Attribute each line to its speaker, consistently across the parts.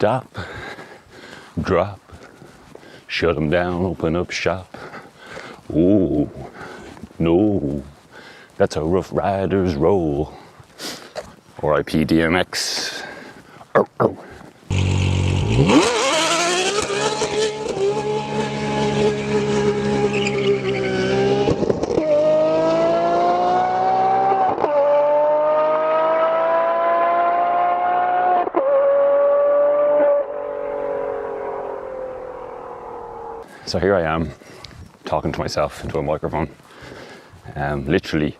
Speaker 1: Stop, drop, shut them down, open up shop. Oh, no, that's a Rough Riders roll. R.I.P. DMX. Oh, oh. So here I am, talking to myself into a microphone. Literally,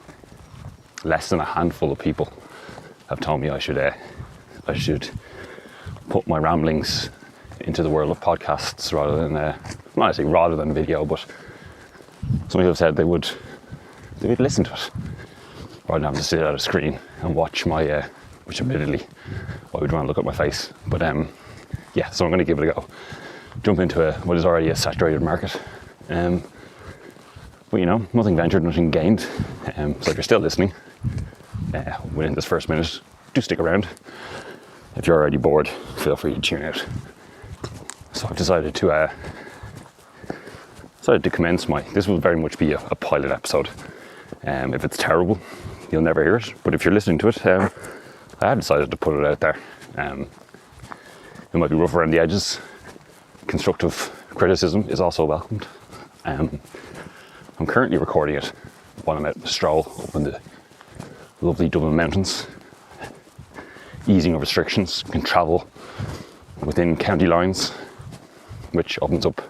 Speaker 1: less than a handful of people have told me I should put my ramblings into the world of podcasts rather than, not I say rather than video, but some people have said they would listen to it rather than have to sit at a screen and watch my, which admittedly I would rather look at my face. But yeah, so I'm going to give it a go. Jump into what is already a saturated market. But you know, nothing ventured, nothing gained. So if you're still listening, within this first minute, do stick around. If you're already bored, feel free to tune out. So I've decided to commence this will very much be a pilot episode. If it's terrible, you'll never hear it. But if you're listening to it, I have decided to put it out there. It might be rough around the edges. Constructive criticism is also welcomed. I'm currently recording it while I'm out on a stroll up in the lovely Dublin mountains. Easing of restrictions, can travel within county lines, which opens up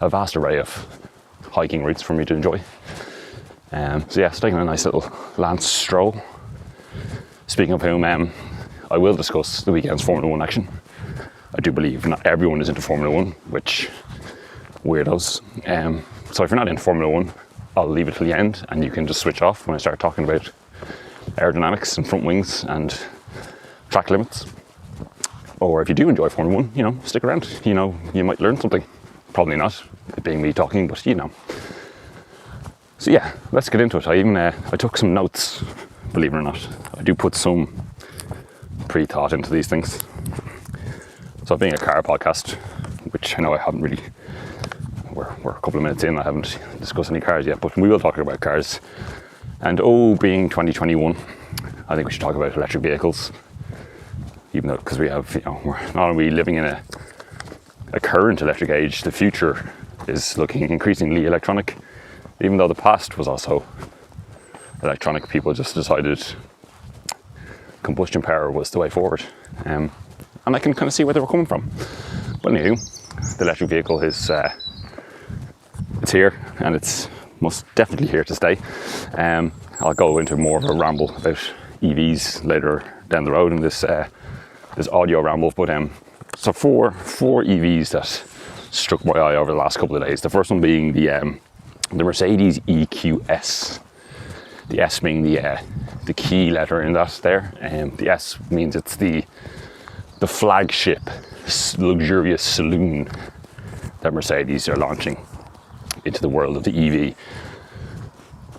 Speaker 1: a vast array of hiking routes for me to enjoy. So yeah, it's taking a nice little Lance stroll. Speaking of whom, I will discuss the weekend's Formula 1 action. I do believe not everyone is into Formula 1, which weirdos. So if you're not into Formula 1, I'll leave it till the end and you can just switch off when I start talking about aerodynamics and front wings and track limits. Or if you do enjoy Formula 1, you know, stick around. You know, you might learn something. Probably not, it being me talking, but you know. So yeah, let's get into it. I took some notes, believe it or not. I do put some pre-thought into these things. So being a car podcast, which I know I haven't really, we're a couple of minutes in, I haven't discussed any cars yet, but we will talk about cars. And being 2021, I think we should talk about electric vehicles. Even though, because we have, you know, we're not only living in a current electric age, the future is looking increasingly electronic. Even though the past was also electronic, people just decided combustion power was the way forward. And I can kind of see where they were coming from. But anyway, the electric vehicle is it's here, and it's most definitely here to stay. I'll go into more of a ramble about EVs later down the road in this audio ramble. But so four EVs that struck my eye over the last couple of days. The first one being the Mercedes EQS. The S being the key letter in that there. The S means it's the flagship luxurious saloon that Mercedes are launching into the world of the EV.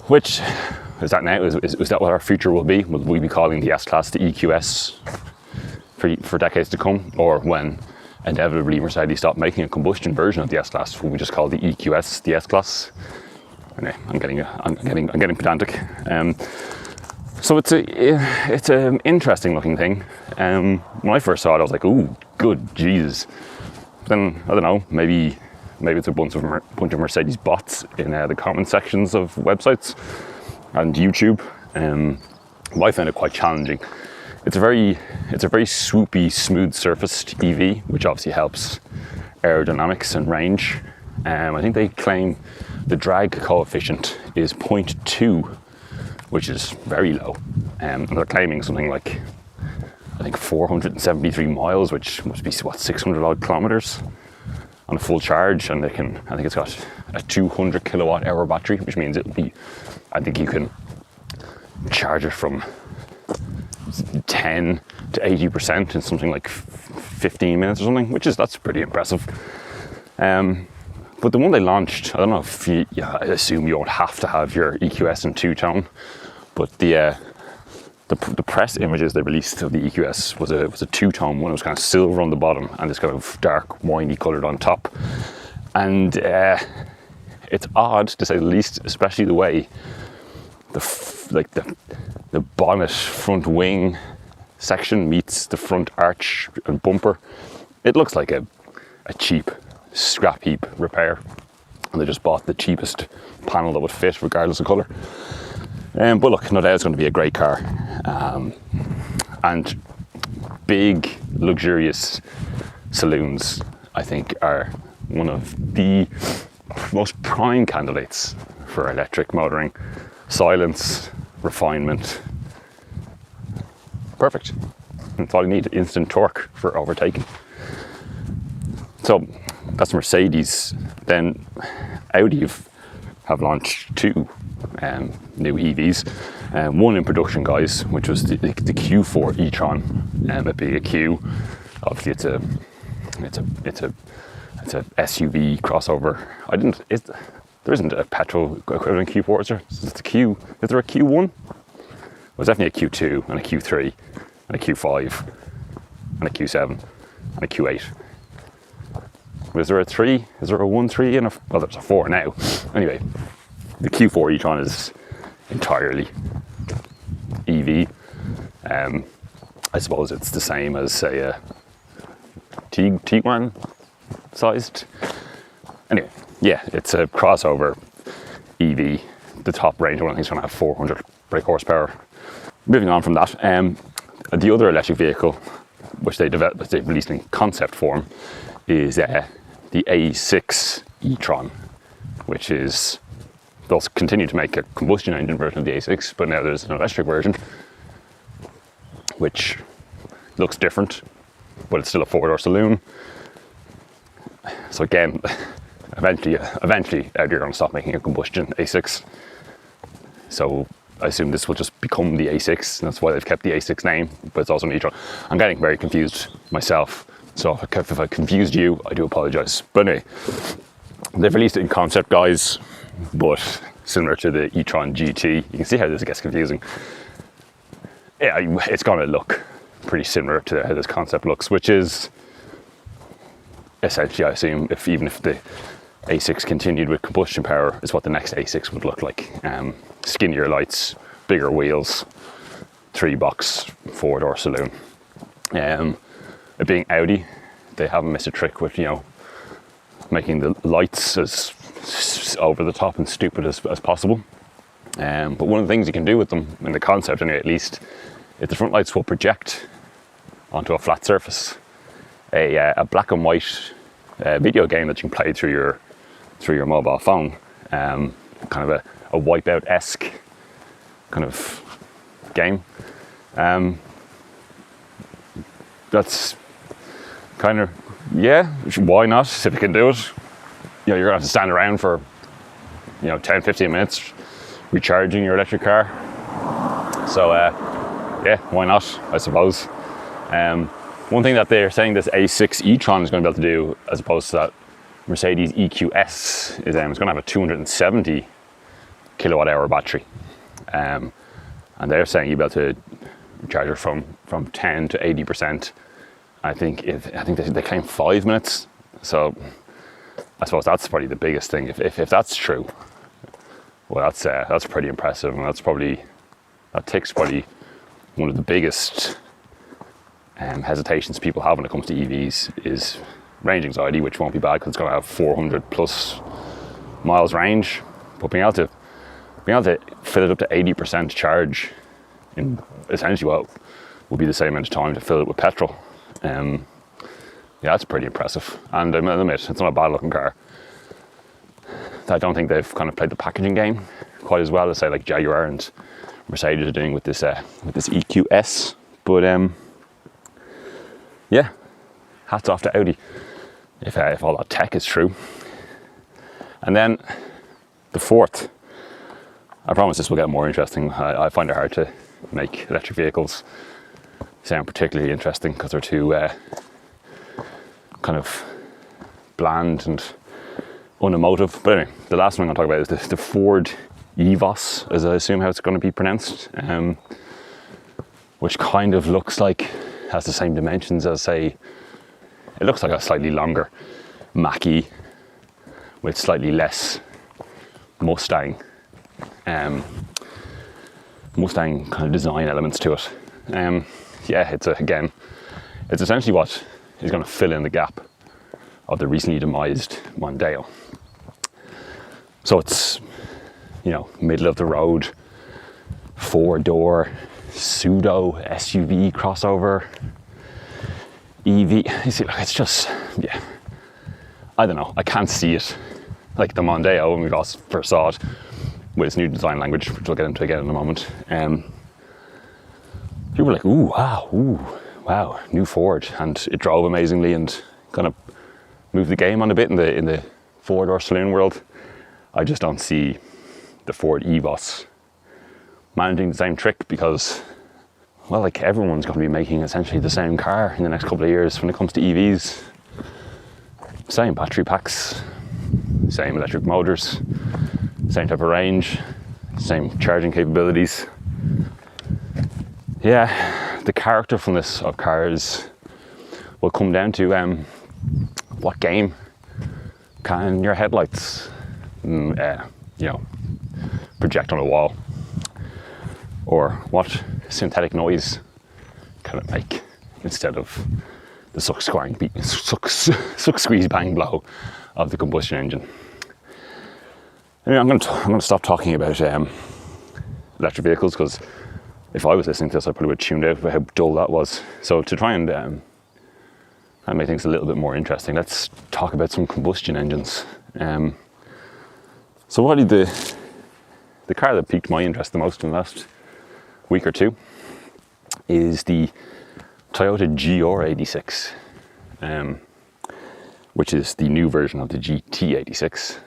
Speaker 1: Which is that now? Is that what our future will be? Will we be calling the S-Class the EQS for decades to come? Or when inevitably Mercedes stop making a combustion version of the S-Class, will we just call the EQS the S-Class? Anyway, I'm getting pedantic. So it's an interesting looking thing. When I first saw it, I was like, "Ooh, good Jesus!" Then I don't know, maybe it's a bunch of Mercedes bots in the comment sections of websites and YouTube. I found it quite challenging. It's a very swoopy, smooth surfaced EV, which obviously helps aerodynamics and range. I think they claim the drag coefficient is 0.2, which is very low. And they're claiming something like, I think 473 miles, which must be what, 600 odd kilometers on a full charge. And I think it's got a 200 kilowatt hour battery, which means I think you can charge it from 10 to 80% in something like 15 minutes or something, that's pretty impressive. But the one they launched, I don't know if I assume you don't have to have your EQS in two-tone, but the the press images they released of the EQS was a two-tone one. It was kind of silver on the bottom and this kind of dark winey coloured on top. And it's odd to say the least, especially the way the bonnet front wing section meets the front arch and bumper. It looks like a cheap scrap heap repair, and they just bought the cheapest panel that would fit regardless of colour. But look, no doubt it's going to be a great car, and big luxurious saloons I think are one of the most prime candidates for electric motoring. Silence, refinement, perfect. That's all you need, instant torque for overtaking. So that's Mercedes. Then Audi have launched two new EVs. One in production, guys, which was the Q4 e-tron. It being a Q, obviously it's a SUV crossover. There isn't a petrol equivalent Q4, is there? Is there a Q1? There's definitely a Q2 and a Q3 and a Q5 and a Q7 and a Q8. Is there a 3? Is there a 1, 3 and well, there's a 4 now. Anyway, the Q4 e-tron is entirely EV. I suppose it's the same as, say, a Tiguan sized. Anyway, yeah, it's a crossover EV. The top range one I think is going to have 400 brake horsepower. Moving on from that, the other electric vehicle which they released in concept form is the A6 e-tron, which is, they'll continue to make a combustion engine version of the A6, but now there's an electric version which looks different, but it's still a four-door saloon. So again, eventually Audi are going to stop making a combustion A6. So I assume this will just become the A6, and that's why they've kept the A6 name, but it's also an e-tron. I'm getting very confused myself, so if I confused you, I do apologise. But anyway, they've released it in concept, guys, but similar to the e-tron GT. You can see how this gets confusing. Yeah, it's going to look pretty similar to how this concept looks, which is essentially, I assume, even if the A6 continued with combustion power, is what the next A6 would look like. Skinnier lights, bigger wheels, 3-box, 4-door saloon. It being Audi, they haven't missed a trick with, making the lights as over the top and stupid as possible. But one of the things you can do with them, in the concept anyway at least, is the front lights will project onto a flat surface. A black and white video game that you can play through your mobile phone, kind of a Wipeout-esque kind of game. That's kind of, yeah, why not, if you can do it. You're going to have to stand around for 10-15 minutes recharging your electric car. So yeah, why not, I suppose. One thing that they're saying this A6 e-tron is going to be able to do, as opposed to that Mercedes EQS, is it's going to have a 270 kilowatt hour battery, and they're saying you'll be able to charge it from 10 to 80%. I think they claim 5 minutes. So I suppose that's probably the biggest thing. If that's true, well, that's pretty impressive, and that ticks probably one of the biggest hesitations people have when it comes to EVs is range anxiety, which won't be bad because it's going to have 400 plus miles range. But being able to fill it up to 80% charge in essentially what will be the same amount of time to fill it with petrol, yeah, that's pretty impressive. And I admit, it's not a bad looking car. I don't think they've kind of played the packaging game quite as well as, say, like Jaguar and Mercedes are doing with this EQS. But yeah, hats off to Audi if all that tech is true. And then the fourth, I promise this will get more interesting. I find it hard to make electric vehicles sound particularly interesting because they're too kind of bland and unemotive. But anyway, the last one I'm going to talk about is the Ford Evos, as I assume how it's going to be pronounced. which kind of looks like, has the same dimensions as, say, it looks like a slightly longer Mach-E with slightly less Mustang kind of design elements to it. Yeah, it's essentially what is going to fill in the gap of the recently demised Mondeo. So it's, you know, middle of the road, 4-door, pseudo SUV crossover, EV. You see, like, it's just, yeah, I don't know. I can't see it like the Mondeo when we first saw it with its new design language, which we'll get into again in a moment. People were like, ooh, wow, new Ford, and it drove amazingly and kind of moved the game on a bit in the 4-door saloon world. I just don't see the Ford Evos managing the same trick because, well, like, everyone's going to be making essentially the same car in the next couple of years when it comes to EVs. Same battery packs, same electric motors, same type of range, same charging capabilities. Yeah, the characterfulness of cars will come down to what game can your headlights, project on a wall, or what synthetic noise can it make instead of the suck squeeze bang blow of the combustion engine. Anyway, I'm going to stop talking about electric vehicles, because if I was listening to this, I probably would have tuned out about how dull that was. So to try and make things a little bit more interesting, let's talk about some combustion engines. So what did the car that piqued my interest the most in the last week or two is the Toyota Gtr 86, which is the new version of the GT86.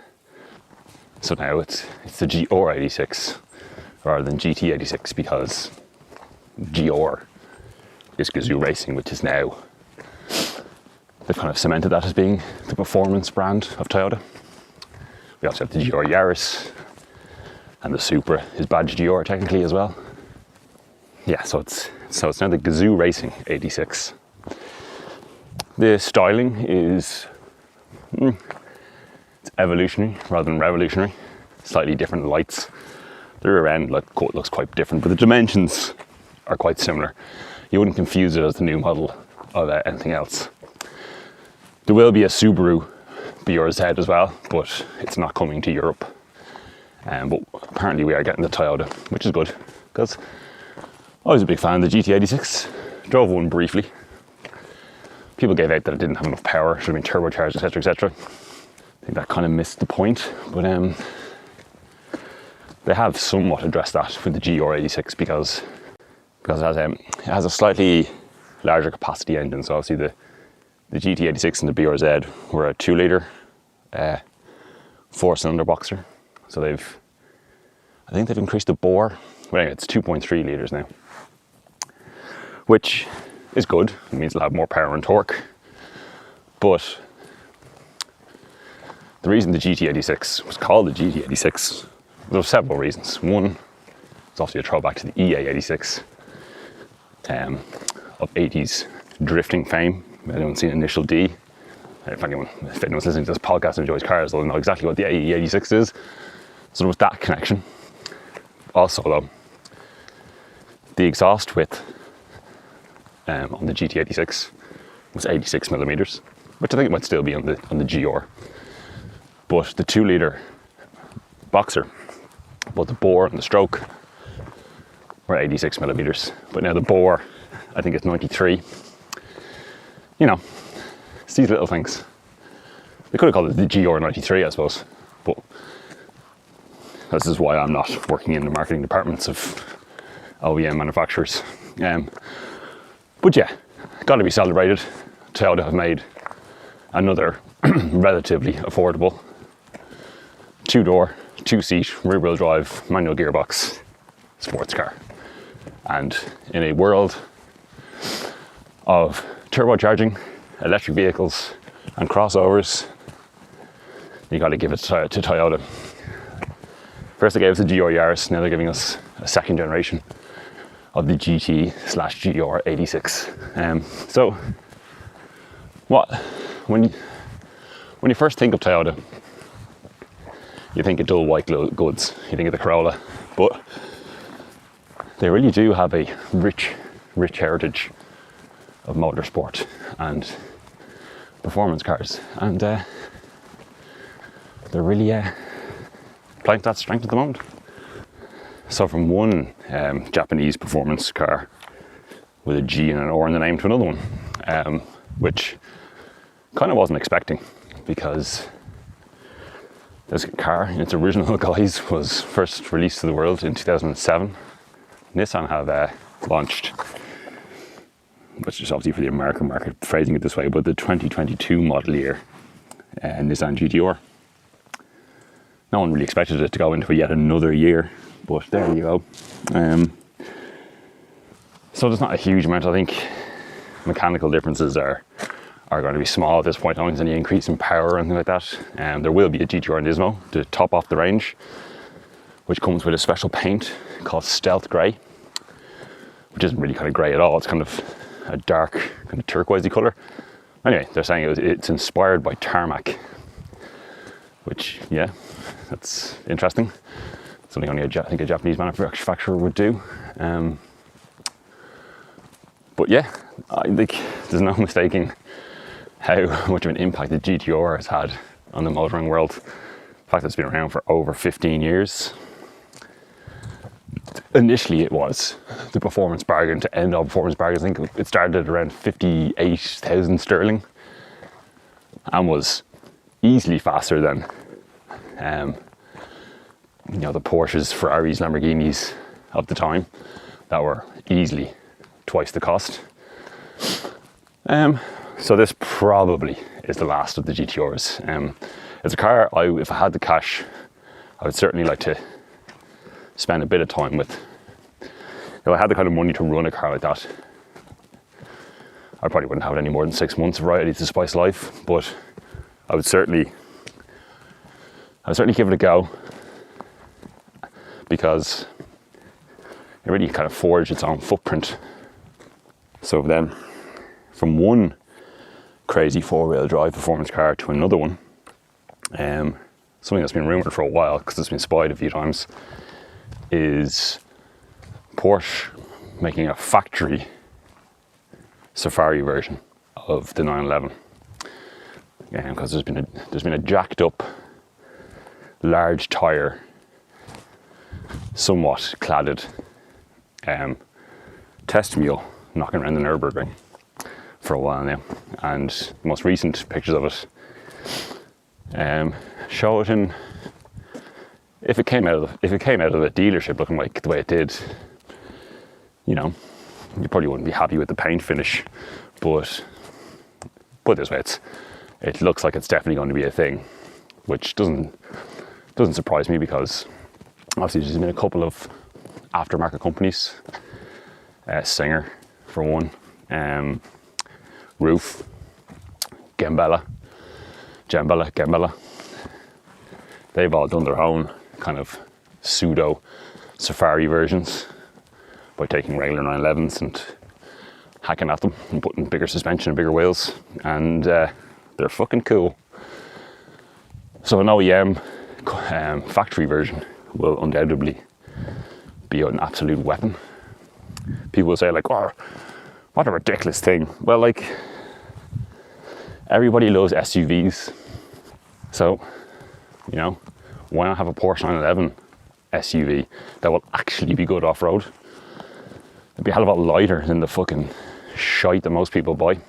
Speaker 1: So now it's the Gtr 86 rather than GT86, because Gtr is Gazoo Racing, which is now, they've kind of cemented that as being the performance brand of Toyota. We also have the Gtr Yaris, and the Supra is badged Gtr technically as well. Yeah, so it's now the Gazoo Racing 86. The styling is it's evolutionary rather than revolutionary. Slightly different lights. The rear end looks quite different, but the dimensions are quite similar. You wouldn't confuse it as the new model of anything else. There will be a Subaru BRZ as well, but it's not coming to Europe. But apparently we are getting the Toyota, which is good, because I was a big fan of the GT86. Drove one briefly. People gave out that it didn't have enough power, should have been turbocharged, etc., etc. I think that kind of missed the point, but they have somewhat addressed that with the Gtr 86 because it has a slightly larger capacity engine. So obviously the GT86 and the BRZ were a 2-litre 4-cylinder boxer. So I think they've increased the bore. Well, anyway, it's 2.3 litres now, which is good. It means it'll have more power and torque. But the reason the GT86 was called the GT86, there were several reasons. One, it's obviously a throwback to the EA86 of 80s drifting fame. Anyone's seen Initial D? If anyone's listening to this podcast and enjoys cars, they'll know exactly what the EA86 is. So there was that connection. Also, though, the exhaust width on the GT86 was 86 millimeters, which I think it might still be on the Gtr. But the 2-litre boxer, both the bore and the stroke, were 86 millimeters. But now the bore, I think it's 93. You know, it's these little things. They could have called it the Gtr 93, I suppose. But this is why I'm not working in the marketing departments of OEM manufacturers. But yeah, got to be celebrated. Toyota have made another relatively affordable 2-door, 2-seat, rear-wheel drive, manual gearbox sports car. And in a world of turbocharging, electric vehicles and crossovers, you got to give it to Toyota. First they gave us the Gtr Yaris, now they're giving us a second generation of the GT/GR 86. So when you first think of Toyota, you think of dull white goods, you think of the Corolla, but they really do have a rich heritage of motorsport and performance cars, and they're really playing to that strength at the moment. So from one Japanese performance car with a G and an R in the name to another one, which kind of wasn't expecting, because this car in its original guise was first released to the world in 2007. Nissan have launched, which is obviously for the American market, phrasing it this way, but the 2022 model year Nissan Gtr. No one really expected it to go into yet another year, but there you go. So there's not a huge amount. I think mechanical differences are going to be small at this point. I don't think there's any increase in power or anything like that. There will be a GTR Nismo to top off the range, which comes with a special paint called Stealth Grey, which isn't really kind of grey at all. It's kind of a dark, kind of turquoisey colour. Anyway, they're saying it's inspired by tarmac, which, yeah, that's interesting. Something only I think a Japanese manufacturer would do. But yeah, I think there's no mistaking how much of an impact the GTR has had on the motoring world. The fact that it's been around for over 15 years. Initially it was the performance bargain to end all performance bargains. I think it started at around 58,000 sterling and was easily faster than the Porsches, Ferraris, Lamborghinis of the time that were easily twice the cost. So this probably is the last of the GTRs. It's a car if I had the cash, I would certainly like to spend a bit of time with. If I had the kind of money to run a car like that, I probably wouldn't have it any more than 6 months of variety to spice life, but I would certainly give it a go, because it really kind of forged its own footprint. So then, from one crazy four-wheel drive performance car to another one, something that's been rumoured for a while because it's been spied a few times, is Porsche making a factory Safari version of the 911. Because there's been a jacked up large tyre, somewhat cladded test mule knocking around the Nürburgring for a while now, and the most recent pictures of it show it in. If it came out of the dealership looking like the way it did, you probably wouldn't be happy with the paint finish. But put it this way, it looks like it's definitely going to be a thing, which doesn't surprise me, because obviously there's been a couple of aftermarket companies, Singer for one, Roof, Gembella. They've all done their own kind of pseudo Safari versions by taking regular 911s and hacking at them and putting bigger suspension and bigger wheels, and they're fucking cool. So an OEM factory version will undoubtedly be an absolute weapon. People will say, like, oh, what a ridiculous thing. Well, like, everybody loves SUVs, so why not have a Porsche 911 SUV that will actually be good off-road? It'd be a hell of a lot lighter than the fucking shite that most people buy,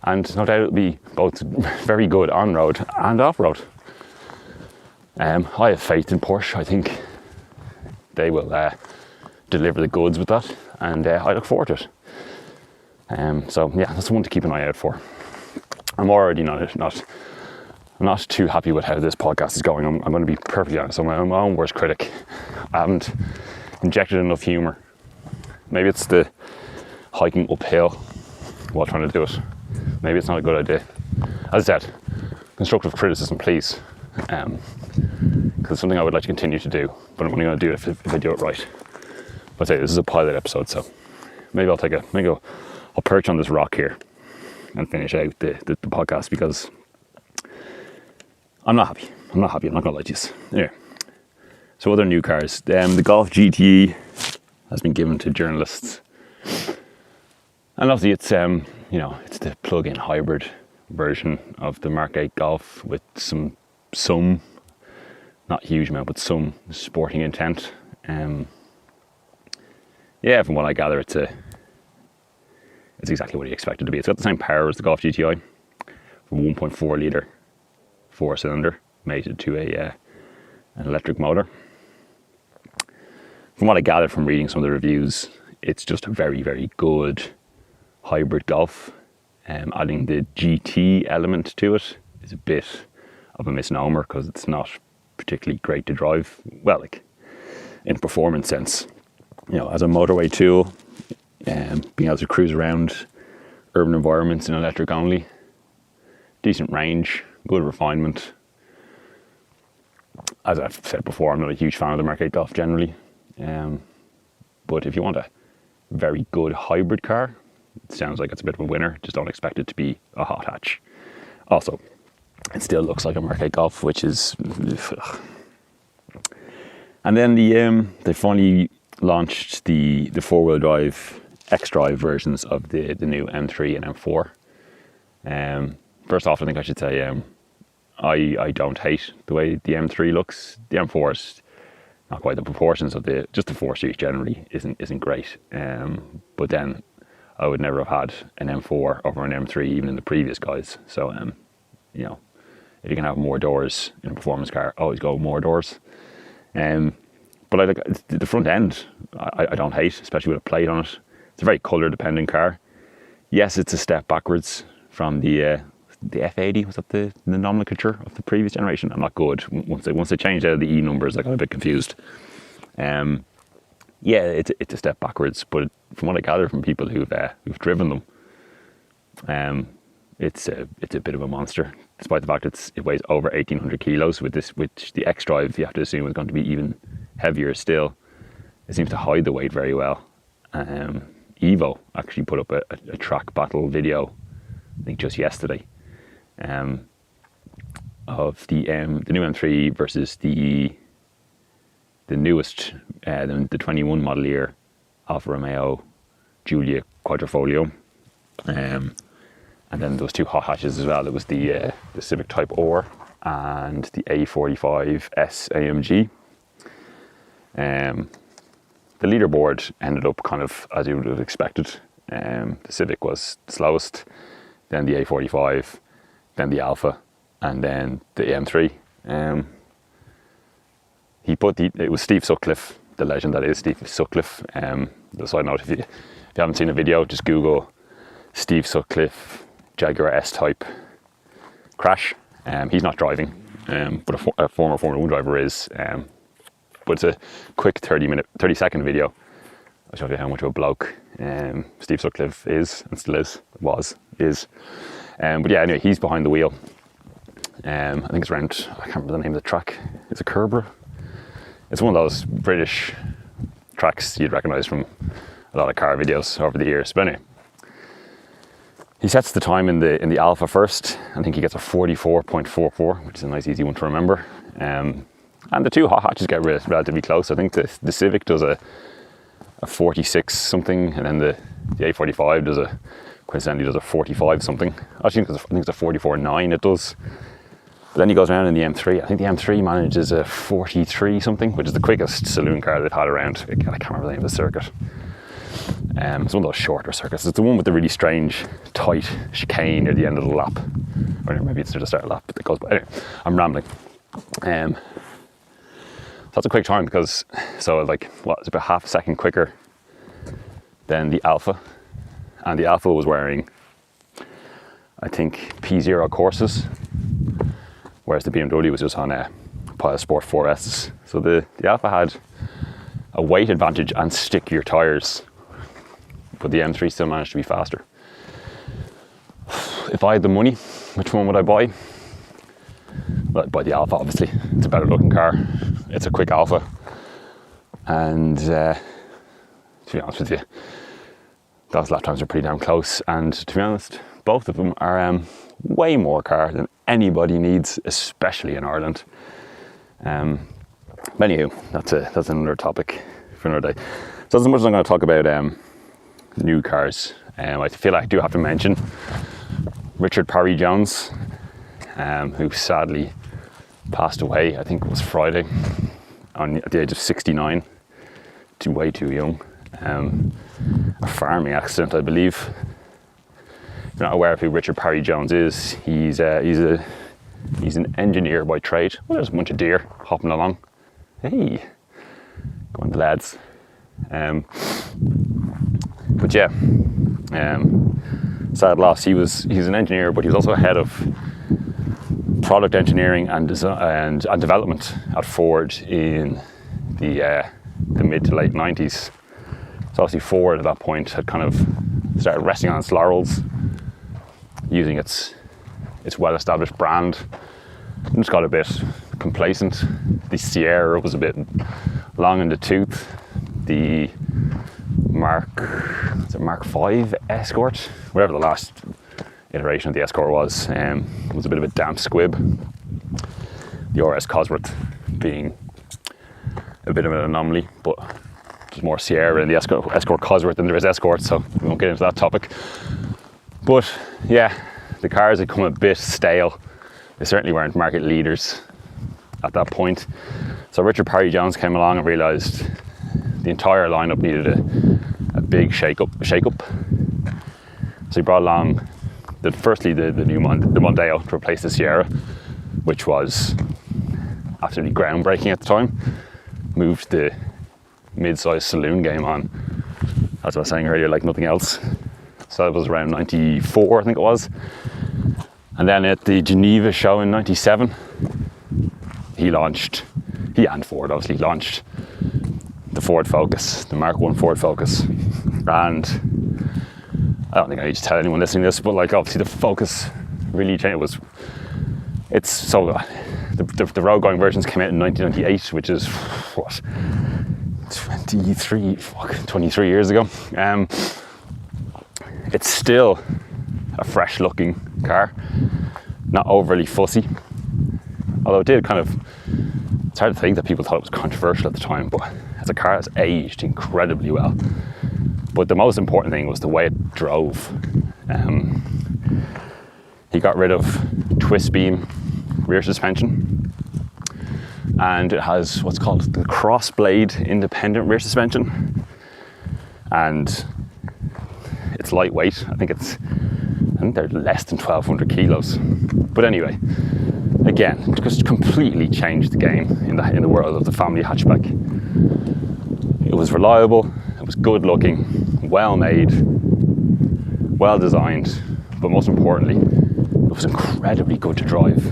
Speaker 1: and no doubt it'll be both very good on-road and off-road. I have faith in Porsche. I think they will deliver the goods with that, and I look forward to it. So yeah, that's the one to keep an eye out for. I'm already not too happy with how this podcast is going. I'm going to be perfectly honest. I'm my own worst critic. I haven't injected enough humour. Maybe it's the hiking uphill while trying to do it. Maybe it's not a good idea. As I said, constructive criticism, please. Because it's something I would like to continue to do, but I'm only going to do it if I do it right. But say this is a pilot episode, so maybe I'll perch on this rock here and finish out the podcast, because I'm not happy. I'm not gonna lie to you. Anyway, so other new cars. The Golf GTE has been given to journalists, and obviously it's it's the plug-in hybrid version of the Mark 8 Golf with some not huge amount, but some sporting intent. Yeah, from what I gather, it's exactly what you expect it to be. It's got the same power as the Golf GTI, from 1.4 litre 4-cylinder mated to an electric motor. From what I gathered from reading some of the reviews, it's just a very, very good hybrid Golf. Adding the GT element to it is a bit of a misnomer, because it's not particularly great to drive. Well, like in performance sense, as a motorway tool, being able to cruise around urban environments in electric only, decent range, good refinement. As I've said before, I'm not a huge fan of the Mark 8 Golf generally, but if you want a very good hybrid car, it sounds like it's a bit of a winner. Just don't expect it to be a hot hatch. Also, it still looks like a Mark 8 Golf, which is ugh. And then they finally launched the 4-wheel drive X-Drive versions of the new M3 and M4. First off, I think I should say I don't hate the way the M3 looks. The M4 is not quite the proportions of just the 4 Series generally isn't great. But then I would never have had an M4 over an M3 even in the previous guys. So if you can have more doors in a performance car, always go with more doors. But I like the front end. I don't hate, especially with a plate on it. It's a very colour dependent car. Yes, it's a step backwards from the F80. Was that the nomenclature of the previous generation? I'm not good. Once they changed out of the E numbers, I got a bit confused. Yeah, it's a step backwards, but from what I gather from people who've driven them, it's a bit of a monster. Despite the fact it weighs over 1,800 kilos, which the X-Drive you have to assume is going to be even heavier still. It seems to hide the weight very well. Evo actually put up a track battle video, I think just yesterday, of the new M3 versus the newest, the 21 model year Alfa Romeo Giulia Quadrifoglio. And then there was 2 hot hatches as well. There was the Civic Type R and the A45 S AMG. The leaderboard ended up kind of as you would have expected. The Civic was the slowest, then the A45, then the Alfa, and then the M3. It was Steve Sutcliffe, the legend that is Steve Sutcliffe. The side note, if you haven't seen a video, just Google Steve Sutcliffe Jaguar S-Type crash. He's not driving, but a former Formula 1 driver is. But it's a quick 30-second video. I'll show you how much of a bloke Steve Sutcliffe is, and still is. But yeah, anyway, he's behind the wheel. I think it's around, I can't remember the name of the track. It's a Kerbera. It's one of those British tracks you'd recognise from a lot of car videos over the years. But anyway, he sets the time in the Alpha first. I think he gets a 44.44, which is a nice easy one to remember. And the 2 hot hatches get relatively close. I think the Civic does a 46 something, and then the A45 coincidentally does a 45 something. Actually, I think it's a 44.9 it does. But then he goes around in the M3. I think the M3 manages a 43 something, which is the quickest saloon car they've had around. I can't remember the name of the circuit. It's one of those shorter circuits. It's the one with the really strange, tight chicane near the end of the lap. Or maybe it's near the start of the lap, but it goes by. Anyway, I'm rambling. So that's a quick time because, it's about half a second quicker than the Alpha. And the Alpha was wearing, I think, P0 courses, whereas the BMW was just on a Pilot Sport 4S. So the Alpha had a weight advantage and stickier tyres, but the M3 still managed to be faster. If I had the money, which one would I buy? Well, I'd buy the Alpha, obviously. It's a better looking car. It's a quick Alpha. And to be honest with you. Those lap times are pretty damn close, and to be honest, both of them are way more car than anybody needs, especially in Ireland. But anywho, that's another topic for another day. So as much as I'm going to talk about new cars, I feel like I do have to mention Richard Parry Jones, who sadly passed away, I think it was Friday, at the age of 69, way too young. A farming accident, I believe. If you're not aware of who Richard Parry Jones is, he's an engineer by trade. Well, there's a bunch of deer hopping along. Hey, go on the lads. But yeah, sad loss. He's an engineer, but he was also head of product engineering and design and development at Ford in the mid to late 90s. So obviously Ford at that point had kind of started resting on its laurels, using its well-established brand, and just got a bit complacent. The Sierra was a bit long in the tooth. The Mark V Escort, whatever the last iteration of the Escort was a bit of a damp squib. The RS Cosworth being a bit of an anomaly, but there's more Sierra in the Escort Cosworth than there is Escort, so we won't get into that topic. But yeah, the cars had come a bit stale. They certainly weren't market leaders at that point. So Richard Parry Jones came along and realised the entire lineup needed a big shake up. So he brought along the Mondeo to replace the Sierra, which was absolutely groundbreaking at the time. Moved the mid-sized saloon game on, as I was saying earlier, like nothing else. So that was around 94, I think it was. And then at the Geneva show in 97, he and Ford obviously launched the Ford Focus, the Mark I Ford Focus. And I don't think I need to tell anyone listening to this, but like obviously the Focus really changed. It's so the road going versions came out in 1998, which is what, 23 years ago. It's still a fresh looking car, not overly fussy, although it did kind of, it's hard to think that people thought it was controversial at the time, but as a car that's aged incredibly well. But the most important thing was the way it drove. He got rid of twist beam rear suspension, and it has what's called the cross blade independent rear suspension, and it's lightweight. I think they're less than 1,200 kilos. But anyway, again, just completely changed the game in the world of the family hatchback. It was reliable, it was good looking, well made, well designed, but most importantly, it was incredibly good to drive.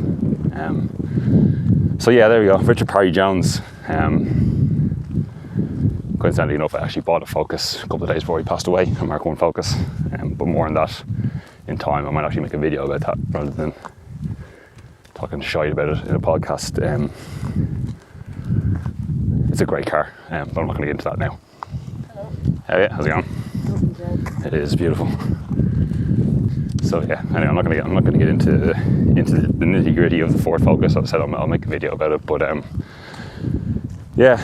Speaker 1: So yeah, there we go, Richard Parry Jones. Coincidentally enough, I actually bought a Focus a couple of days before he passed away, a Mark I Focus, but more on that in time. I might actually make a video about that rather than talking shite about it in a podcast. It's a great car, but I'm not going to get into that now.
Speaker 2: Hello.
Speaker 1: Hey, how's it going? It is beautiful. So yeah, anyway, I'm not going to get into the nitty gritty of the Ford Focus. I've said I'll make a video about it, but yeah,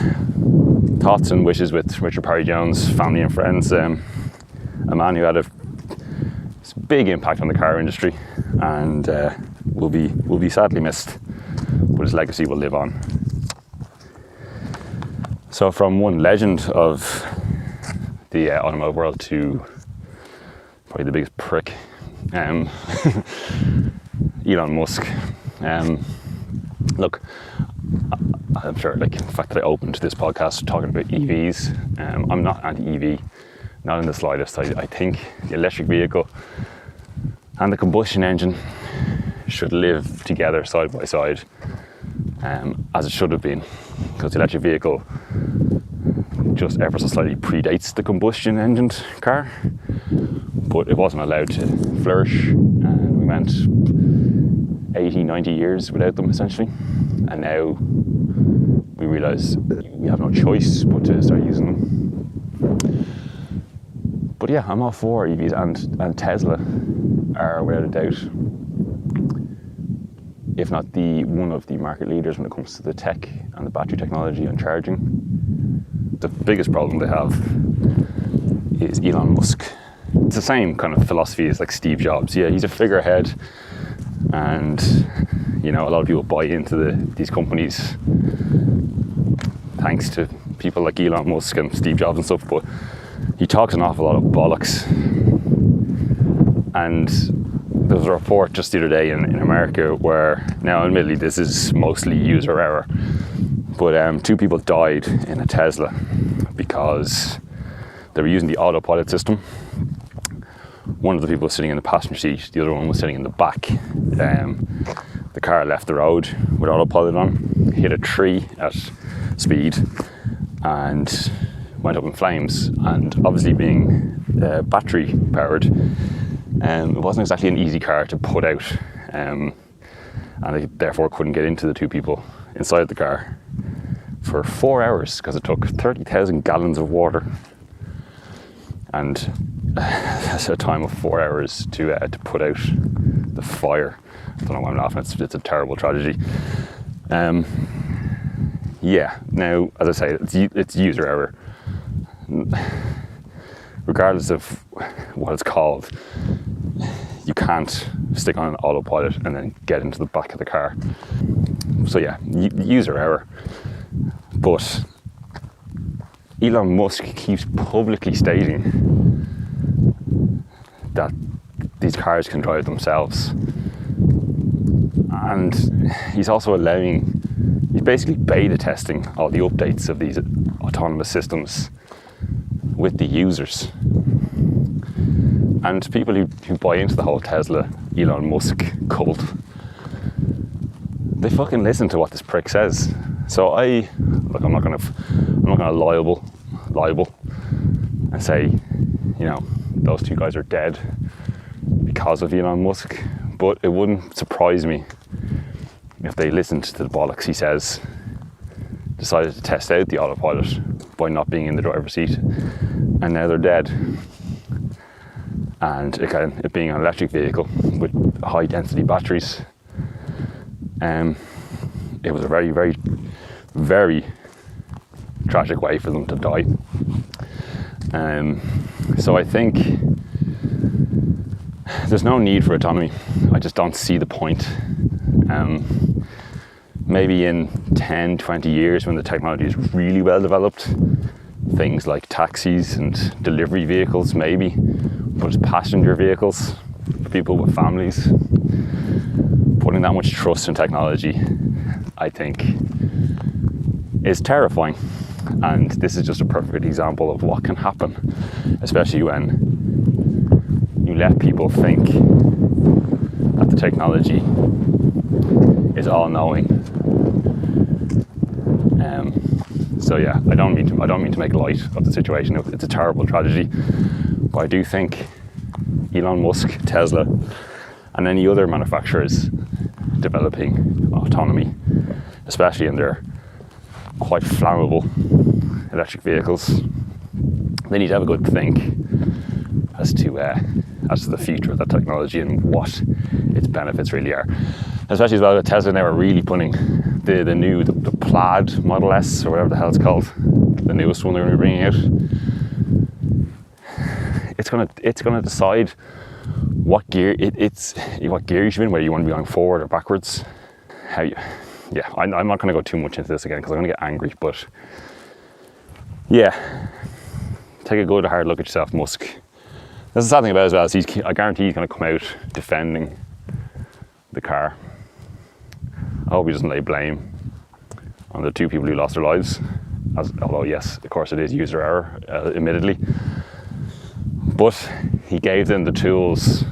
Speaker 1: thoughts and wishes with Richard Parry Jones, family and friends. A man who had a big impact on the car industry, and will be sadly missed, but his legacy will live on. So from one legend of the automotive world to probably the biggest prick, Elon Musk. Look, I'm sure, like, the fact that I opened this podcast talking about EVs, I'm not anti-EV, not in the slightest. I think the electric vehicle and the combustion engine should live together side by side, as it should have been, because the electric vehicle just ever so slightly predates the combustion engine car, but it wasn't allowed to flourish, and we went 80, 90 years without them essentially, and now we realise we have no choice but to start using them. yeah, I'm all for EVs, and Tesla are without a doubt, if not one of the market leaders when it comes to the tech and the battery technology and charging. The biggest problem they have is Elon Musk. It's the same kind of philosophy as like Steve Jobs. Yeah, he's a figurehead, and a lot of people buy into these companies thanks to people like Elon Musk and Steve Jobs and stuff, but he talks an awful lot of bollocks. And there was a report just the other day in America where, now admittedly this is mostly user error, but 2 people died in a Tesla because they were using the autopilot system. One of the people was sitting in the passenger seat, the other one was sitting in the back. The car left the road with autopilot on, hit a tree at speed, and went up in flames. And obviously being battery powered, it wasn't exactly an easy car to put out, and they therefore couldn't get into the 2 people inside the car for 4 hours because it took 30,000 gallons of water, and that's a time of 4 hours to put out the fire. I don't know why I'm laughing. It's a terrible tragedy. Yeah. Now, as I say, it's user error. Regardless of what it's called, you can't stick on an autopilot and then get into the back of the car. So yeah, user error. But Elon Musk keeps publicly stating that these cars can drive themselves. And he's also he's basically beta testing all the updates of these autonomous systems with the users. And people who buy into the whole Tesla, Elon Musk cult, they fucking listen to what this prick says. So I'm not gonna libel and say, those 2 guys are dead because of Elon Musk, but it wouldn't surprise me if they listened to the bollocks he says, decided to test out the autopilot by not being in the driver's seat, and now they're dead. And again, it being an electric vehicle with high density batteries, it was a very, very, very tragic way for them to die. So I think there's no need for autonomy. I just don't see the point. Maybe in 10, 20 years when the technology is really well developed, things like taxis and delivery vehicles maybe, but passenger vehicles for people with families, putting that much trust in technology, I think, is terrifying. And this is just a perfect example of what can happen, especially when you let people think that the technology is all-knowing. So yeah, I don't mean to make light of the situation. It's a terrible tragedy, but I do think Elon Musk, Tesla, and any other manufacturers developing autonomy, especially in their quite flammable electric vehicles, they need to have a good think as to the future of that technology and what its benefits really are. Especially as well with Tesla now are really putting the Plaid Model S, or whatever the hell it's called, the newest one they're going to be bringing out. It's gonna decide what gear what gear you should be in, whether you want to be going forward or backwards. I'm not going to go too much into this again because I'm going to get angry. But yeah, take a good hard look at yourself, Musk. That's the sad thing about it as well, is I guarantee he's going to come out defending the car. I hope he doesn't lay blame on the 2 people who lost their lives, although yes, of course it is user error, admittedly. But he gave them the tools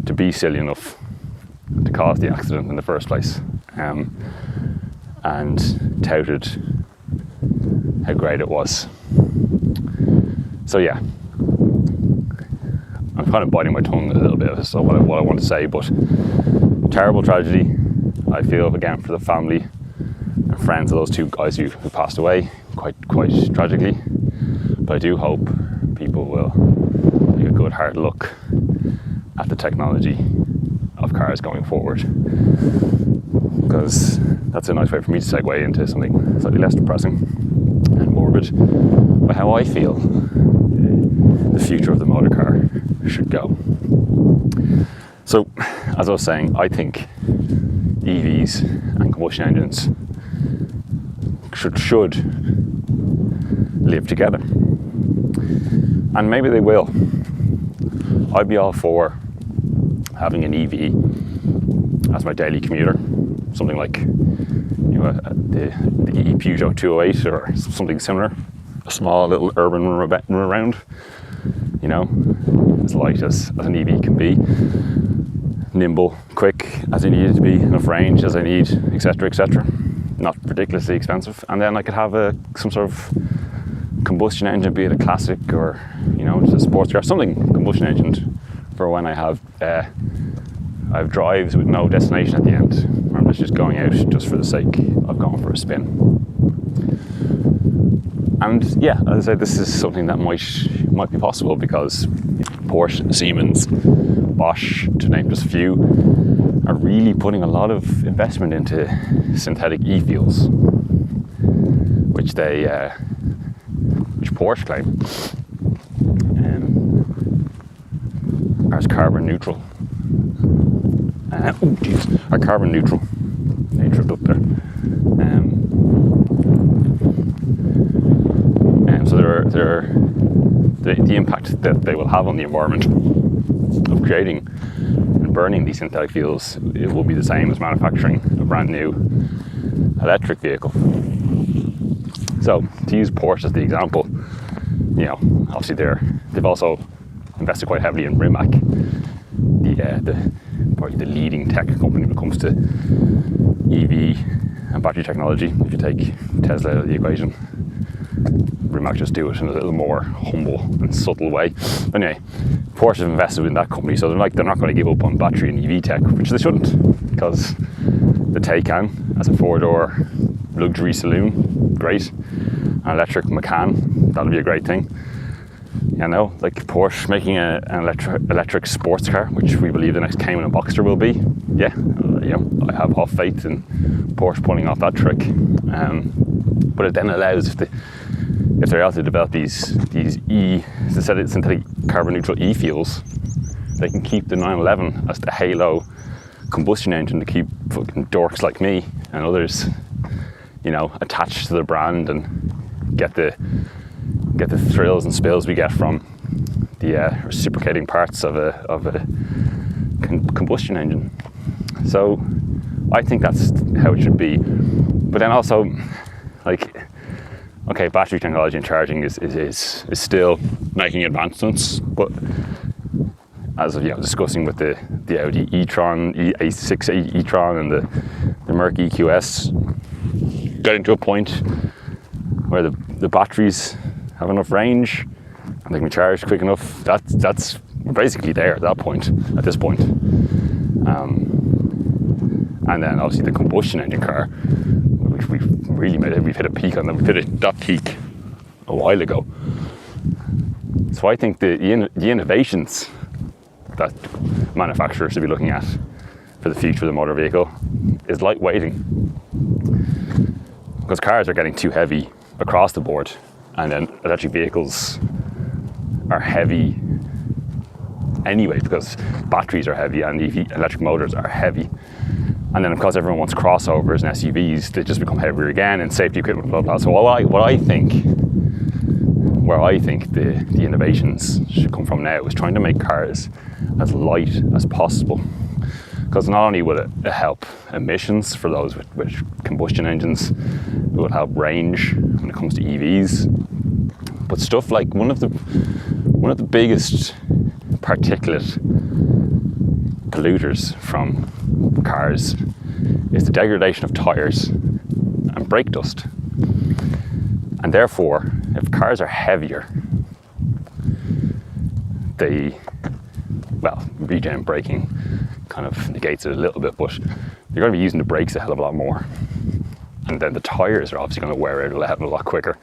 Speaker 1: to be silly enough to cause the accident in the first place, and touted how great it was. So yeah, I'm kind of biting my tongue a little bit as to what I want to say, but terrible tragedy, I feel, again, for the family and friends of those 2 guys who passed away quite tragically. But I do hope people will good hard look at the technology of cars going forward, because that's a nice way for me to segue into something slightly less depressing and morbid, but how I feel the future of the motor car should go. So, as I was saying, I think EVs and combustion engines should live together, and maybe they will. I'd be all for having an EV as my daily commuter, something like the Peugeot 208 or something similar, a small little urban run around, as light as an EV can be, nimble, quick as I need it to be, enough range as I need, etc., etc. Not ridiculously expensive, and then I could have some sort of combustion engine, be it a classic or just a sports car, something combustion engine for when I have drives with no destination at the end. I'm just going out just for the sake of going for a spin. And yeah, as I said, this is something that might be possible because Porsche, Siemens, Bosch, to name just a few, are really putting a lot of investment into synthetic e-fuels, which Porsche claim are carbon neutral. Are carbon neutral. They tripped up there. So the impact that they will have on the environment of creating and burning these synthetic fuels, it will be the same as manufacturing a brand new electric vehicle. So to use Porsche as the example, obviously they've also invested quite heavily in Rimac, probably the leading tech company when it comes to EV and battery technology. If you take Tesla out of the equation, Rimac just do it in a little more humble and subtle way. But anyway, Porsche have invested in that company, so they're not going to give up on battery and EV tech, which they shouldn't, because the Taycan as a 4-door luxury saloon, great. An electric Macan, that'll be a great thing. Like Porsche making an electric sports car, which we believe the next Cayman and Boxster will be. Yeah, I have half faith in Porsche pulling off that trick. But it then allows, if they're able to develop these synthetic carbon neutral e-fuels, they can keep the 911 as the halo combustion engine to keep fucking dorks like me and others, attached to the brand and get the thrills and spills we get from the reciprocating parts of a combustion engine. So I think that's how it should be. But then also, battery technology and charging is still making advancements, but as of discussing with the Audi e-tron, A6 e-tron and the Merc EQS, getting to a point where the batteries have enough range and they can be charged quick enough. That's basically there at this point. And then obviously the combustion engine car, which we've hit a peak on them. We hit that peak a while ago. So I think the innovations that manufacturers should be looking at for the future of the motor vehicle is lightweighting, because cars are getting too heavy across the board, and then electric vehicles are heavy anyway because batteries are heavy and electric motors are heavy. And then because everyone wants crossovers and SUVs, they just become heavier again, and safety equipment, blah blah. So where I think the innovations should come from now is trying to make cars as light as possible. Because not only will it help emissions for those with combustion engines, it will help range when it comes to EVs. But stuff like one of the biggest particulate polluters from cars is the degradation of tires and brake dust. And therefore, if cars are heavier, regen braking kind of negates it a little bit, but you're going to be using the brakes a hell of a lot more. And then the tires are obviously going to wear out a hell of a lot quicker.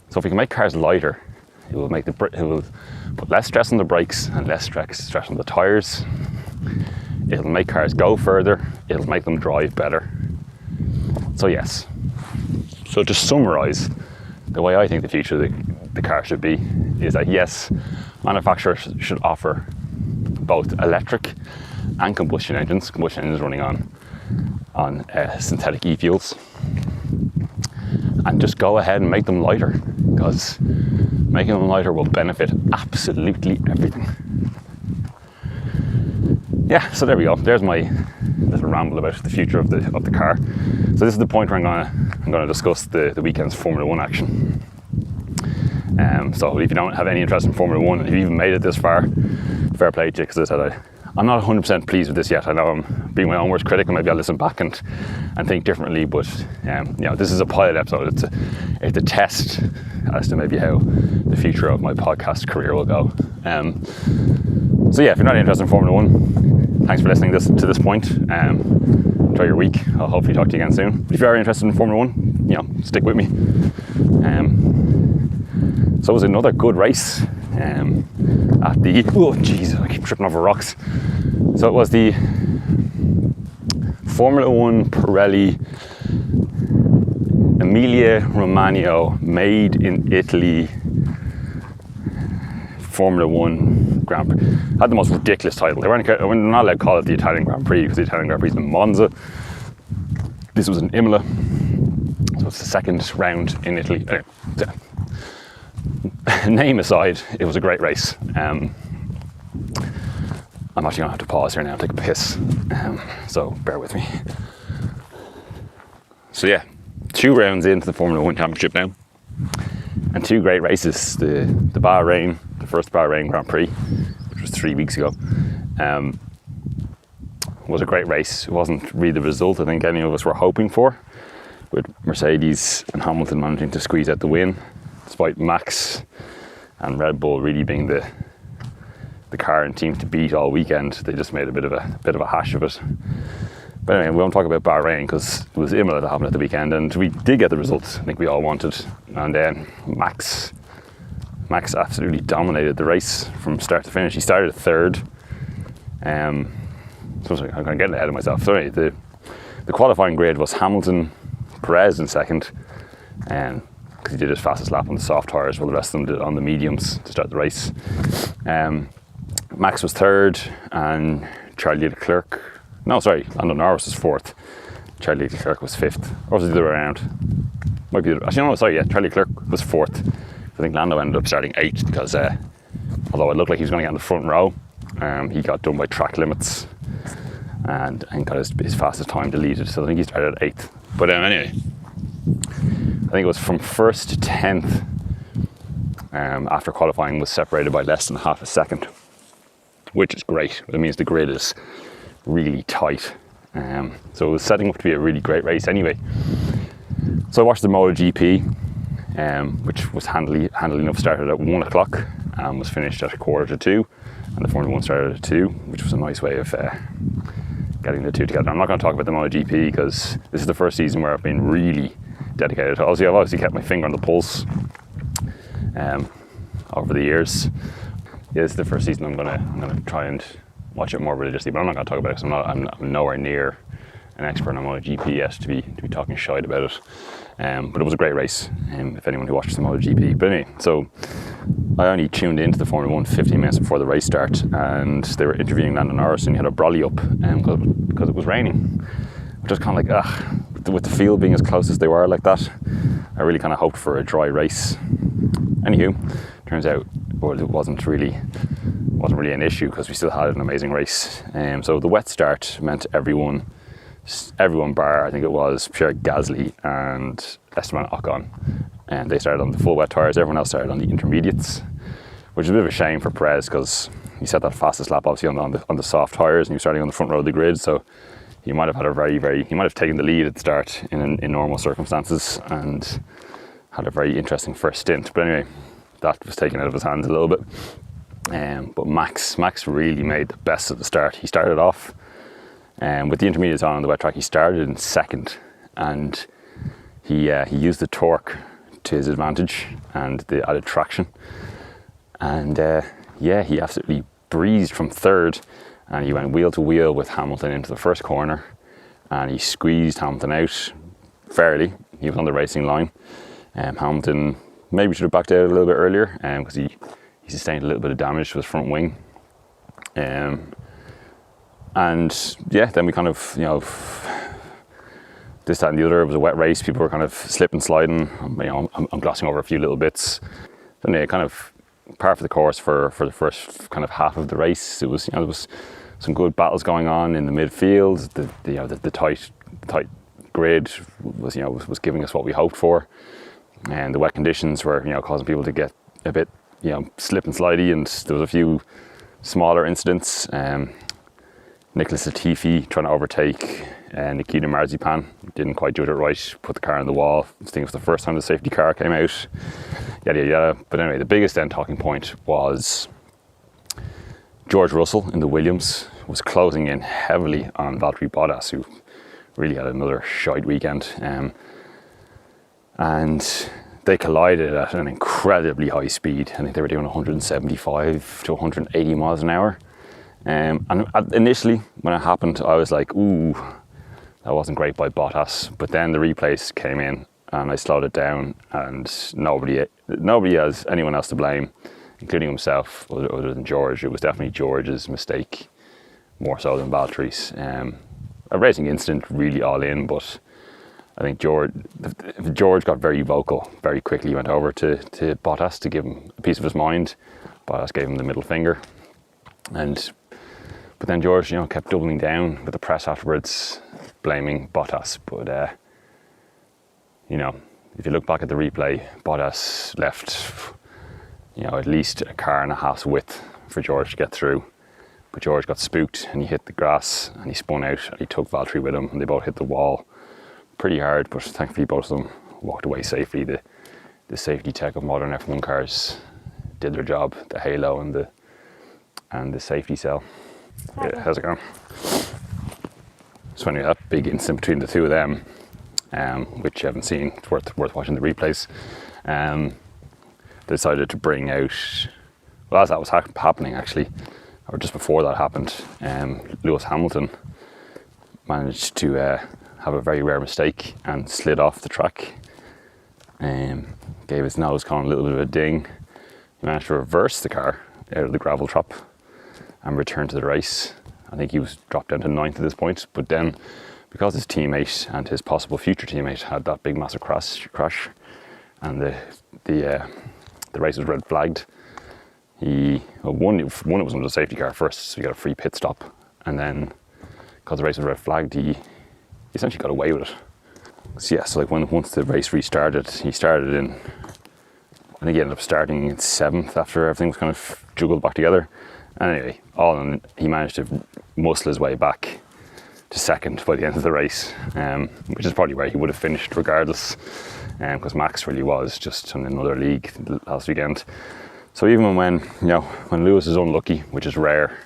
Speaker 1: So if we can make cars lighter, It will put less stress on the brakes and less stress on the tyres. It'll make cars go further. It'll make them drive better. So yes. So to summarise, the way I think the future of the car should be is that yes, manufacturers should offer both electric and combustion engines running on synthetic e-fuels, and just go ahead and make them lighter, because making them lighter will benefit absolutely everything. Yeah, so there we go. There's my little ramble about the future of the car. So this is the point where I'm going to discuss the weekend's Formula 1 action. So if you don't have any interest in Formula 1, and if you even made it this far, fair play to you, because I said I'm not 100% pleased with this yet. I know I'm being my own worst critic, and maybe I'll listen back and think differently, but this is a pilot episode. It's a test as to maybe how the future of my podcast career will go. So yeah, if you're not interested in Formula 1, thanks for listening to this point. Enjoy your week. I'll hopefully talk to you again soon. But if you are interested in Formula 1, stick with me. So it was another good race at the... Oh, jeez, I keep tripping over rocks. So it was the Formula 1 Parry Emilia Romagna made in Italy Formula 1 Grand Prix. Had the most ridiculous title. They weren't not allowed to call it the Italian Grand Prix, because the Italian Grand Prix is in Monza. This was in Imola. So it's the second round in Italy. Anyway, name aside, it was a great race. I'm actually going to have to pause here now and take a piss. So bear with me. So yeah, 2 rounds into the Formula 1 Championship now. And 2 great races. The Bahrain, the first Bahrain Grand Prix, which was 3 weeks ago, was a great race. It wasn't really the result I think any of us were hoping for, with Mercedes and Hamilton managing to squeeze out the win, despite Max and Red Bull really being the car and team to beat all weekend. They just made a bit of a hash of it. But anyway, we won't talk about Bahrain, because it was Imola that happened at the weekend, and we did get the results I think we all wanted. And then Max absolutely dominated the race from start to finish. He started 3rd. So I'm going to get ahead of myself. So anyway, the qualifying grid was Hamilton, Perez in 2nd, because he did his fastest lap on the soft tyres, while the rest of them did it on the mediums to start the race. Max was 3rd, and Lando Norris was 4th. Charlie Leclerc was 5th. Or was it the other way around? Charlie Leclerc was 4th. I think Lando ended up starting 8th, because although it looked like he was going to get in the front row, he got done by track limits and got his fastest time deleted. So I think he started at 8th. But anyway, I think it was from 1st to 10th after qualifying was separated by less than half a second, which is great. It means the grid is really tight. So it was setting up to be a really great race anyway. So I watched the MotoGP, which was handily enough, started at 1 o'clock and was finished at 1:45, and the Formula 1 started at 2, which was a nice way of getting the two together. I'm not going to talk about the MotoGP, because this is the first season where I've been really dedicated. I've obviously kept my finger on the pulse over the years. Yeah, this is the first season I'm going to try and watch it more religiously, but I'm not going to talk about it, because I'm nowhere near an expert on MotoGP yet to be talking shite about it. But it was a great race, if anyone who watches the MotoGP. But anyway, so I only tuned into the Formula 1 15 minutes before the race start, and they were interviewing Lando Norris, and he had a brolly up because it was raining. Which was kind of like, with the field being as close as they were like that, I really kind of hoped for a dry race. Anywho, turns out it wasn't really an issue, because we still had an amazing race. So the wet start meant everyone bar, I think it was Pierre Gasly and Esteban Ocon, and they started on the full wet tyres. Everyone else started on the intermediates, which is a bit of a shame for Perez, because he set that fastest lap obviously on the soft tyres, and he was starting on the front row of the grid, so he might have had he might have taken the lead at the start in normal circumstances and had a very interesting first stint. But anyway, that was taken out of his hands a little bit. But Max really made the best of the start. He started off with the intermediates on the wet track. He started in 2nd, and he used the torque to his advantage and the added traction. And yeah, he absolutely breezed from third, and he went wheel to wheel with Hamilton into the first corner, and he squeezed Hamilton out fairly. He was on the racing line. Hamilton maybe should have backed out a little bit earlier because he sustained a little bit of damage to his front wing. And yeah, then we kind of, you know, this, that and the other, it was a wet race. People were kind of slipping, sliding. You know, I'm glossing over a few little bits. Then yeah, kind of par for the course for the first kind of half of the race. It was, you know, there was some good battles going on in the midfield. The tight grid was, you know, was giving us what we hoped for, and the wet conditions were, you know, causing people to get a bit, you know, slip and slidey, and there was a few smaller incidents. Nicholas Latifi trying to overtake Nikita Marzipan, didn't quite judge it right, put the car on the wall. I think it was the first time the safety car came out, yada yada yada. But anyway, the biggest then talking point was George Russell in the Williams was closing in heavily on Valtteri Bottas, who really had another shite weekend. And they collided at an incredibly high speed. I think they were doing 175 to 180 miles an hour. And initially, when it happened, I was like, ooh, that wasn't great by Bottas. But then the replays came in and I slowed it down, and nobody has anyone else to blame, including himself, other than George. It was definitely George's mistake, more so than Valtteri's. A racing incident, really all in, but I think George got very vocal very quickly. He went over to Bottas to give him a piece of his mind. Bottas gave him the middle finger, but then George, you know, kept doubling down with the press afterwards, blaming Bottas. But you know, if you look back at the replay, Bottas left, you know, at least a car and a half's width for George to get through. But George got spooked and he hit the grass and he spun out and he took Valtteri with him, and they both hit the wall pretty hard, but thankfully both of them walked away safely. The safety tech of modern F1 cars did their job, the halo and the safety cell. Yeah, how's it going? So anyway, that big incident between the two of them, which you haven't seen, it's worth watching the replays. They decided to bring out, well, as that was happening actually, or just before that happened, Lewis Hamilton managed to have a very rare mistake and slid off the track. Gave his nose cone a little bit of a ding. He managed to reverse the car out of the gravel trap and return to the race. I think he was dropped down to 9th at this point, but then because his teammate and his possible future teammate had that big massive crash and the race was red flagged, one, it was under the safety car first, so he got a free pit stop, and then because the race was red flagged, he essentially got away with it. So yeah, so like once the race restarted, he started in, I think he ended up starting in 7th after everything was kind of juggled back together. And anyway, all in, he managed to muscle his way back to 2nd by the end of the race, which is probably where he would have finished regardless, because Max really was just in another league last weekend. So even when Lewis is unlucky, which is rare,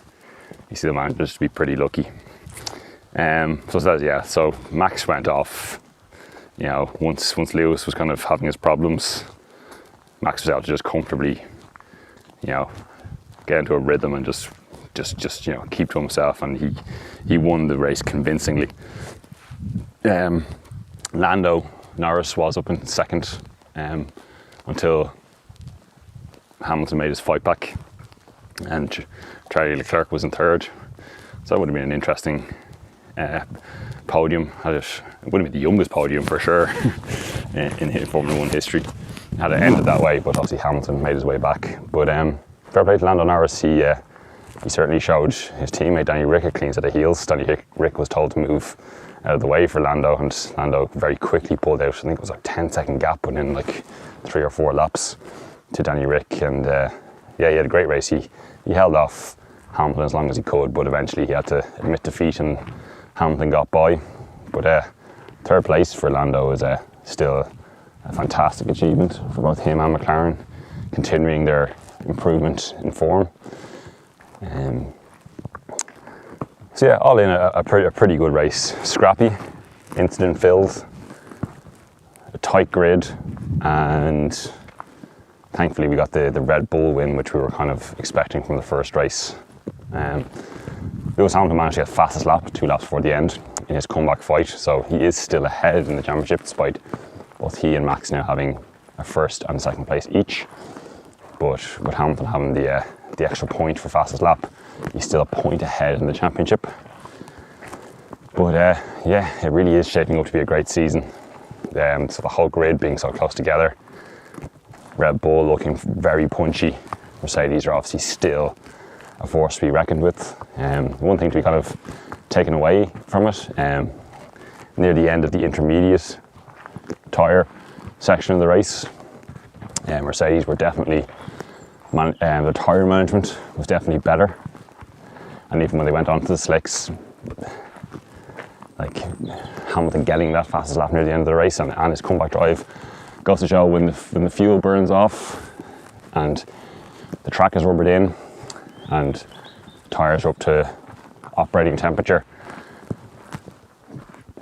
Speaker 1: you see the managers to be pretty lucky. So Max went off. You know, once Lewis was kind of having his problems, Max was able to just comfortably, you know, get into a rhythm and just you know, keep to himself, and he won the race convincingly. Lando Norris was up in 2nd until Hamilton made his fight back, and Charlie Leclerc was in 3rd. So that would have been an interesting podium. It would have been the youngest podium for sure in Formula 1 history. Had it ended that way, but obviously Hamilton made his way back. But fair play to Lando Norris. He certainly showed his teammate Danny Rick a clean set of heels. Danny Rick was told to move out of the way for Lando, and Lando very quickly pulled out. I think it was like 10-second gap within like 3 or 4 laps to Danny Rick, and he had a great race. He held off Hamilton as long as he could, but eventually he had to admit defeat and Hamilton got by. But 3rd place for Lando is still a fantastic achievement for both him and McLaren, continuing their improvement in form. So yeah, all in a pretty good race. Scrappy, incident filled, a tight grid, and thankfully we got the Red Bull win, which we were kind of expecting from the first race. Lewis Hamilton managed to get fastest lap 2 laps before the end in his comeback fight, so he is still ahead in the championship despite both he and Max now having a first and second place each. But with Hamilton having the extra point for fastest lap, he's still a point ahead in the championship. But yeah, it really is shaping up to be a great season. So the whole grid being so close together, Red Bull looking very punchy, Mercedes are obviously still a force to be reckoned with. One thing to be kind of taken away from it, near the end of the intermediate tyre section of the race, Mercedes were definitely, the tyre management was definitely better. And even when they went onto the slicks, like Hamilton getting that fastest lap near the end of the race and his comeback drive goes to show when the fuel burns off and the track is rubbered in and tyres are up to operating temperature.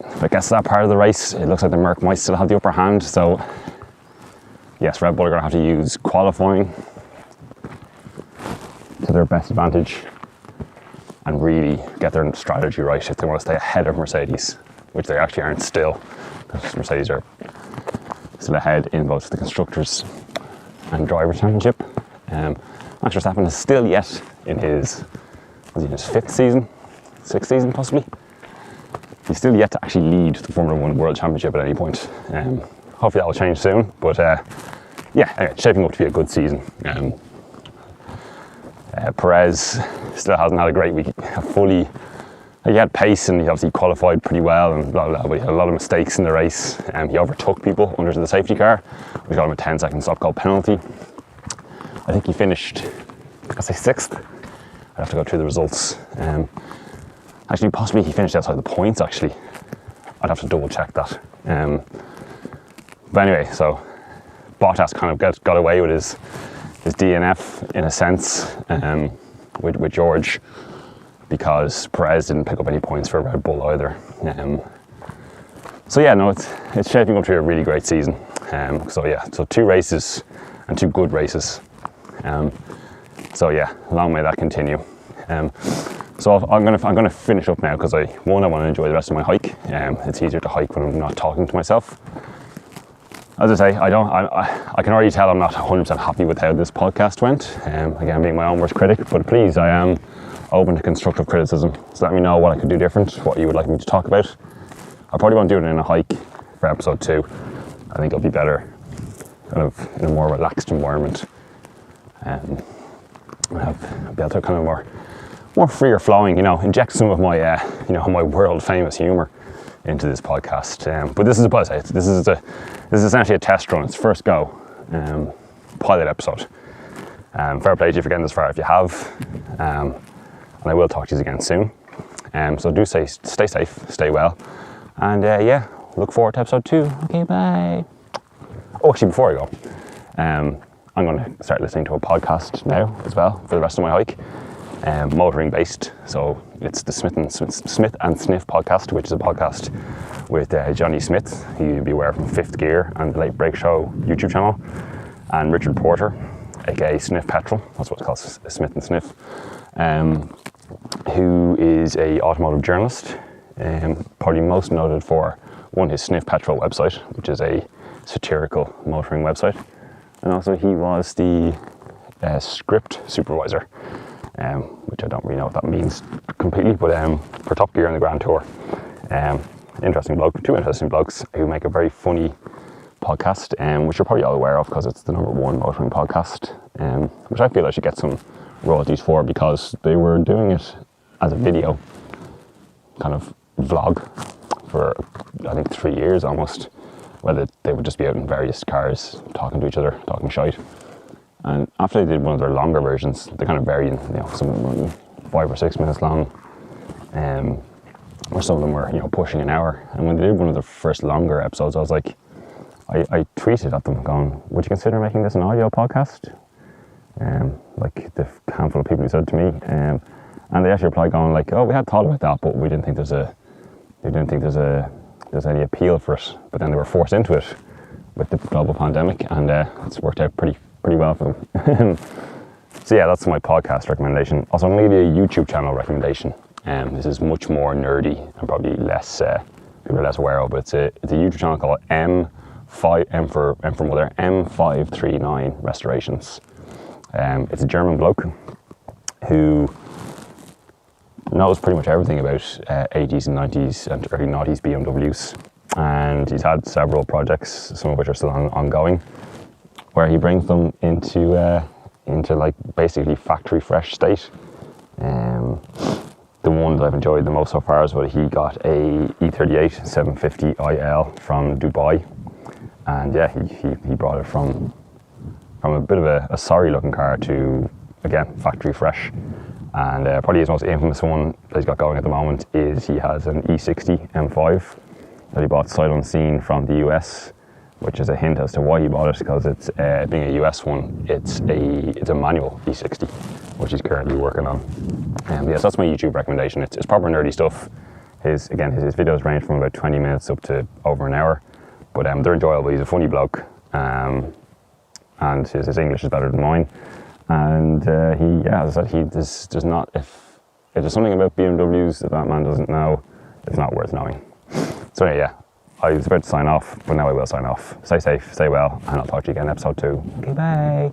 Speaker 1: If it gets to that part of the race, it looks like the Merc might still have the upper hand. So yes, Red Bull are going to have to use qualifying to their best advantage and really get their strategy right if they want to stay ahead of Mercedes, which they actually aren't still, because Mercedes are still ahead in both the Constructors and Driver Championship. Max Verstappen is still yet in his 5th season, 6th season possibly. He's still yet to actually lead the Formula 1 World Championship at any point. Hopefully that will change soon, but yeah, anyway, shaping up to be a good season. Perez still hasn't had a great week. He had pace and he obviously qualified pretty well and blah, blah, blah, but he had a lot of mistakes in the race. He overtook people under the safety car, which got him a 10-second stop-go penalty. I think he finished, I'd say 6th. I'd have to go through the results. Actually, possibly he finished outside the points, actually. I'd have to double check that. But anyway, so Bottas kind of got away with his DNF in a sense with George, because Perez didn't pick up any points for Red Bull either. So yeah, no, it's shaping up to be a really great season. So yeah, so 2 races and 2 good races. So yeah, long may that continue. So I'm gonna finish up now because I want to enjoy the rest of my hike. It's easier to hike when I'm not talking to myself. As I say, I can already tell I'm not 100% happy with how this podcast went. Again, being my own worst critic, but please, I am open to constructive criticism. So let me know what I could do different, what you would like me to talk about. I probably won't do it in a hike for episode 2. I think it'll be better kind of in a more relaxed environment. I'll be able to kind of more freer flowing, inject some of my, my world famous humor into this podcast. But this is, this is essentially a test run. It's first go, pilot episode. Fair play to you for getting this far if you have. And I will talk to you again soon. So do stay safe, stay well. And yeah, look forward to episode 2. Okay, bye. Oh, actually, before I go, I'm going to start listening to a podcast now as well for the rest of my hike. Motoring based, so it's the Smith and Sniff podcast, which is a podcast with Johnny Smith, who you'll be aware from 5th Gear and the Late Break Show YouTube channel, and Richard Porter, aka Sniff Petrol, that's what it's called, Smith and Sniff, who is a automotive journalist, probably most noted for his Sniff Petrol website, which is a satirical motoring website, and also he was the script supervisor. Which I don't really know what that means completely, but for Top Gear and the Grand Tour. Interesting bloke, 2 interesting blokes who make a very funny podcast, which you're probably all aware of because it's the #1 motoring podcast, which I feel I should get some royalties for because they were doing it as a video kind of vlog for I think 3 years almost, where they would just be out in various cars talking to each other, talking shite. And after they did one of their longer versions, they kind of varied, some of them were 5 or 6 minutes long, or some of them were, pushing an hour. And when they did one of the first longer episodes, I was like, I tweeted at them going, would you consider making this an audio podcast? Like the handful of people who said it to me, and they actually replied going like, oh, we had thought about that, but we didn't think there's any appeal for it. But then they were forced into it with the global pandemic, and it's worked out pretty pretty well for them. So yeah, that's my podcast recommendation. Also, I'm going to give you a YouTube channel recommendation. This is much more nerdy and probably less people are less aware of, but it's a YouTube channel called M for Mother, M539 Restorations. It's a German bloke who knows pretty much everything about 80s and 90s and early 90s BMWs, and he's had several projects, some of which are still ongoing, where he brings them into like basically factory fresh state. The one that I've enjoyed the most so far is what he got a E38 750 IL from Dubai, and yeah, he brought it from a bit of a sorry looking car to, again, factory fresh. And probably his most infamous one that he's got going at the moment is he has an E60 M5 that he bought sight unseen from the US, which is a hint as to why he bought it, because it's being a US one, it's a manual E60, which he's currently working on. Yes, that's my YouTube recommendation. It's proper nerdy stuff. His videos range from about 20 minutes up to over an hour, but they're enjoyable. He's a funny bloke, and his English is better than mine. And as I said, there's not, if there's something about BMWs that man doesn't know, it's not worth knowing. So yeah, I was about to sign off, but now I will sign off. Stay safe, stay well, and I'll talk to you again in episode 2. Okay, bye.